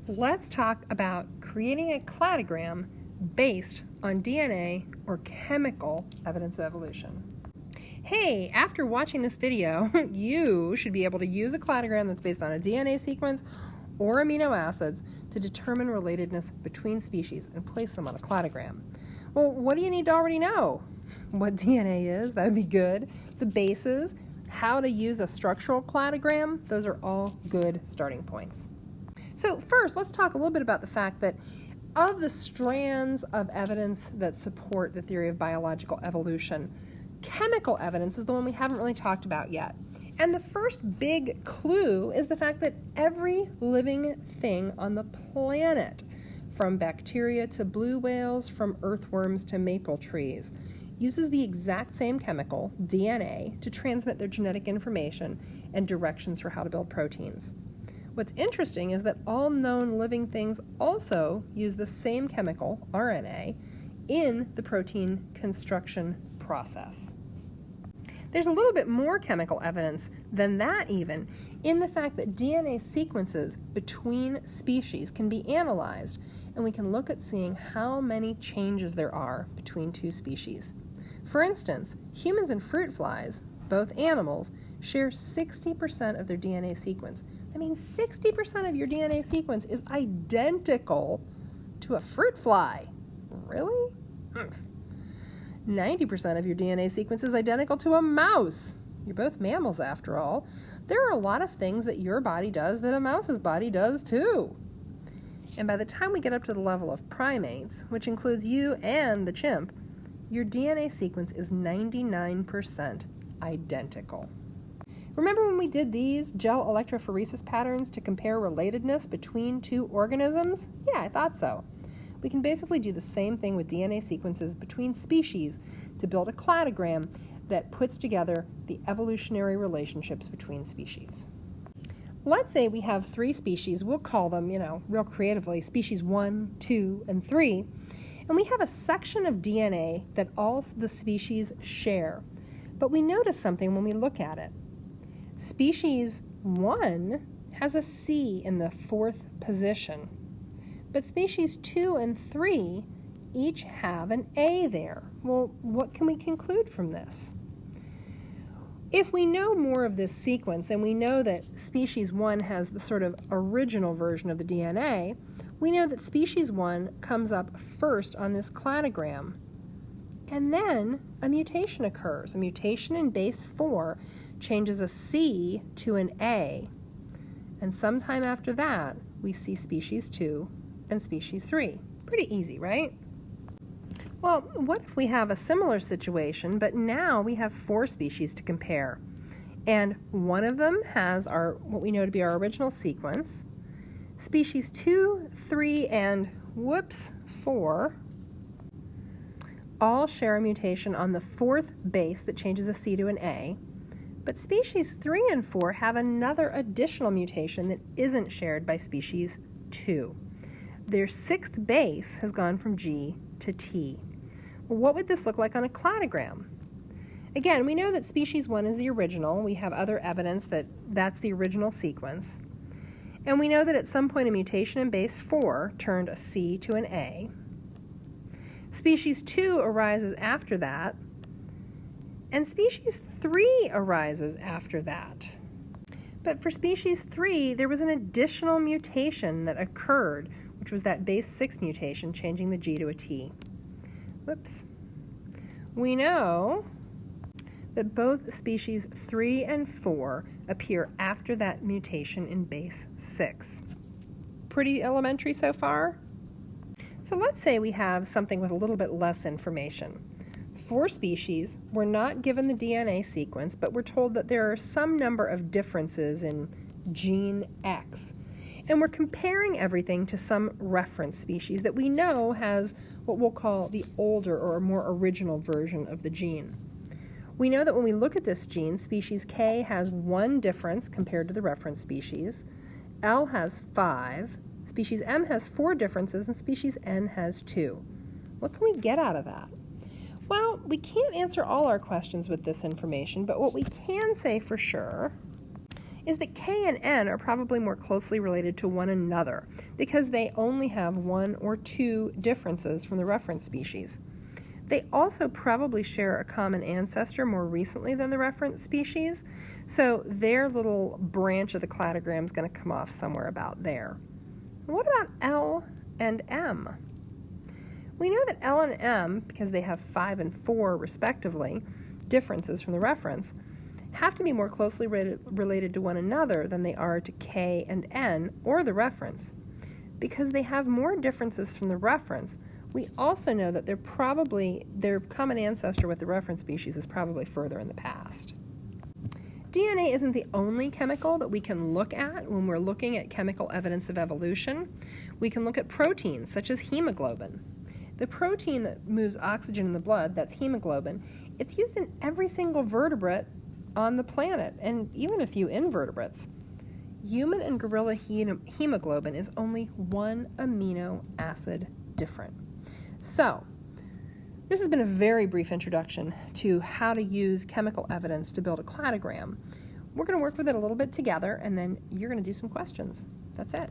Let's talk about creating a cladogram based on DNA or chemical evidence of evolution. Hey, after watching this video, you should be able to use a cladogram that's based on a DNA sequence or amino acids to determine relatedness between species and place them on a cladogram. Well, what do you need to already know? What DNA is, that would be good. The bases, how to use a structural cladogram, those are all good starting points. So first, let's talk a little bit about the fact that of the strands of evidence that support the theory of biological evolution, chemical evidence is the one we haven't really talked about yet. And the first big clue is the fact that every living thing on the planet, from bacteria to blue whales, from earthworms to maple trees, uses the exact same chemical, DNA, to transmit their genetic information and directions for how to build proteins. What's interesting is that all known living things also use the same chemical, RNA, in the protein construction process. There's a little bit more chemical evidence than that even, in the fact that DNA sequences between species can be analyzed, and we can look at seeing how many changes there are between two species. For instance, humans and fruit flies, both animals, share 60% of their DNA sequence. That means 60% of your DNA sequence is identical to a fruit fly. Really? 90% of your DNA sequence is identical to a mouse. You're both mammals after all. There are a lot of things that your body does that a mouse's body does too. And by the time we get up to the level of primates, which includes you and the chimp, your DNA sequence is 99% identical. Remember when we did these gel electrophoresis patterns to compare relatedness between two organisms? Yeah, I thought so. We can basically do the same thing with DNA sequences between species to build a cladogram that puts together the evolutionary relationships between species. Let's say we have three species. We'll call them, real creatively, species 1, 2, and 3. And we have a section of DNA that all the species share. But we notice something when we look at it. Species 1 has a C in the 4th position, but species 2 and 3 each have an A there. Well, what can we conclude from this? If we know more of this sequence, and we know that species 1 has the sort of original version of the DNA, we know that species 1 comes up first on this cladogram. And then a mutation occurs. A mutation in base 4 changes a C to an A. And sometime after that, we see species 2 and species 3. Pretty easy, right? Well, what if we have a similar situation, but now we have 4 species to compare? And one of them has what we know to be our original sequence. Species 2, 3, and 4 all share a mutation on the 4th base that changes a C to an A. But species 3 and 4 have another additional mutation that isn't shared by species 2. Their 6th base has gone from G to T. Well, what would this look like on a cladogram? Again, we know that species 1 is the original. We have other evidence that that's the original sequence. And we know that at some point a mutation in base 4 turned a C to an A. Species 2 arises after that, and species 3 arises after that. But for species 3, there was an additional mutation that occurred, which was that base 6 mutation, changing the G to a T. Whoops. We know that both species 3 and 4 appear after that mutation in base 6. Pretty elementary so far? So let's say we have something with a little bit less information. 4 species were not given the DNA sequence, but we're told that there are some number of differences in gene X. And we're comparing everything to some reference species that we know has what we'll call the older or more original version of the gene. We know that when we look at this gene, species K has 1 difference compared to the reference species, L has 5, species M has 4 differences, and species N has 2. What can we get out of that? Well, we can't answer all our questions with this information, but what we can say for sure is that K and N are probably more closely related to one another because they only have 1 or 2 differences from the reference species. They also probably share a common ancestor more recently than the reference species, so their little branch of the cladogram is going to come off somewhere about there. What about L and M? We know that L and M, because they have 5 and 4 respectively, differences from the reference, have to be more closely related to one another than they are to K and N or the reference. Because they have more differences from the reference, we also know that their common ancestor with the reference species is probably further in the past. DNA isn't the only chemical that we can look at when we're looking at chemical evidence of evolution. We can look at proteins, such as hemoglobin. The protein that moves oxygen in the blood, that's hemoglobin, it's used in every single vertebrate on the planet, and even a few invertebrates. Human and gorilla hemoglobin is only 1 amino acid different. So, this has been a very brief introduction to how to use chemical evidence to build a cladogram. We're going to work with it a little bit together, and then you're going to do some questions. That's it.